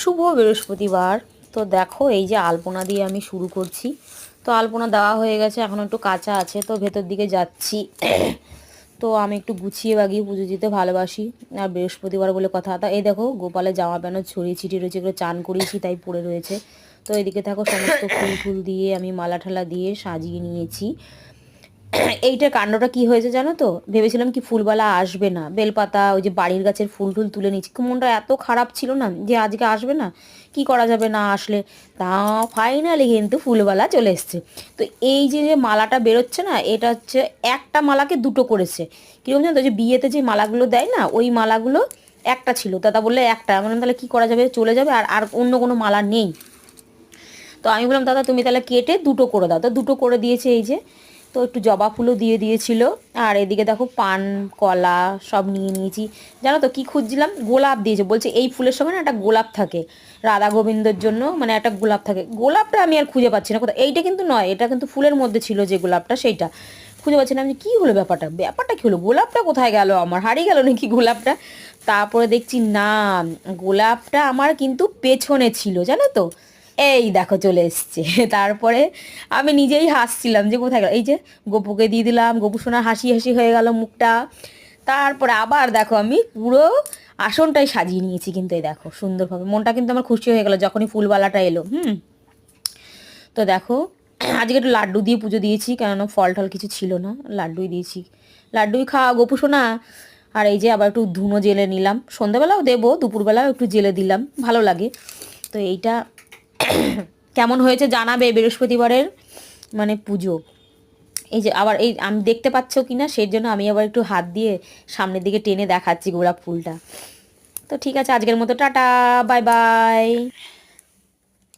শুভ বৃহস্পতিবার। তো দেখো এই যে আলপনা দিয়ে আমি শুরু করছি। তো আলপনা দেওয়া হয়ে গেছে, এখন একটু কাঁচা আছে, তো ভেতর দিকে যাচ্ছি। তো আমি একটু গুছিয়ে বাগিয়ে পুজো দিতে ভালোবাসি। আর বৃহস্পতিবার বলে কথা। তা এই দেখো গোপালের জামা প্যান্ট ছড়িয়ে ছিটিয়ে রয়েছে, এগুলো চান করিয়েছি তাই পড়ে রয়েছে। তো এদিকে দেখো সমস্ত ফুল ফুল দিয়ে আমি মালা ঠালা দিয়ে সাজিয়ে নিয়েছি। এইটার কাণ্ডটা কি হয়েছে জানো তো, ভেবেছিলাম কি ফুলবালা আসবে না, বেলপাতা ওই যে বাড়ির গাছের ফুল টুল তুলে নিচ্ছি, মনটা এত খারাপ ছিল না যে আজকে আসবে না, কি করা যাবে না আসলে। তা ফাইনালি কিন্তু ফুলবালা চলে এসছে। তো এই যে যে মালাটা বেরোচ্ছে না, এটা হচ্ছে একটা মালাকে দুটো করেছে। কীরকম জানো তো, যে বিয়েতে যে মালাগুলো দেয় না, ওই মালাগুলো একটা ছিল, দাদা বললে একটা, মানে তাহলে কী করা যাবে, চলে যাবে, আর আর অন্য কোনো মালা নেই। তো আমি বললাম দাদা তুমি তাহলে কেটে দুটো করে দাও, তো দুটো করে দিয়েছে এই যে। তো একটু জবা ফুলও দিয়ে দিয়েছিল। আর এদিকে দেখো পান কলা সব নিয়ে নিয়েছি। জানো তো কি খুঁজছিলাম, গোলাপ দিয়েছে, বলছে এই ফুলের সঙ্গে না একটা গোলাপ থাকে, রাধা গোবিন্দর জন্য মানে একটা গোলাপ থাকে। গোলাপটা আমি আর খুঁজে পাচ্ছি না কোথাও, এইটা কিন্তু নয়, এটা কিন্তু ফুলের মধ্যে ছিল যে গোলাপটা, সেইটা খুঁজে পাচ্ছি না আমি। কী হলো ব্যাপারটা, ব্যাপারটা কী হলো, গোলাপটা কোথায় গেল, আমার হারিয়ে গেল নাকি গোলাপটা। তারপরে দেখছি না, গোলাপটা আমার কিন্তু পেছনে ছিল জানো তো। এই দেখো চলে এসছে। তারপরে আমি নিজেই হাসছিলাম যে কোথায় গেল, এই যে গপুকে দিয়ে দিলাম, গপু সোনা হাসি হাসি হয়ে গেল মুখটা। তারপরে আবার দেখো আমি পুরো আসনটাই সাজিয়ে নিয়েছি, কিন্তু এই দেখো সুন্দরভাবে, মনটা কিন্তু আমার খুশি হয়ে গেল যখনই ফুলবালাটা এলো। তো দেখো আজকে একটু লাড্ডু দিয়ে পুজো দিয়েছি, কেননা ফল টল কিছু ছিল না, লাড্ডুই দিয়েছি। লাড্ডুই খাওয়া গপু সোনা। আর এই যে আবার একটু ধুনো জেলে নিলাম, সন্ধ্যাবেলাও দেবো, দুপুরবেলাও একটু জেলে দিলাম, ভালো লাগে। তো এইটা কেমন হয়েছে জানাবে বৃহস্পতিবারের মানে পুজো। এই যে আবার এই আমি দেখতে পাচ্ছ কি না সেই জন্য আমি আবার একটু হাত দিয়ে সামনের দিকে টেনে দেখাচ্ছি গোলাপ ফুলটা। তো ঠিক আছে, আজকের মতো টাটা, বাই বাই।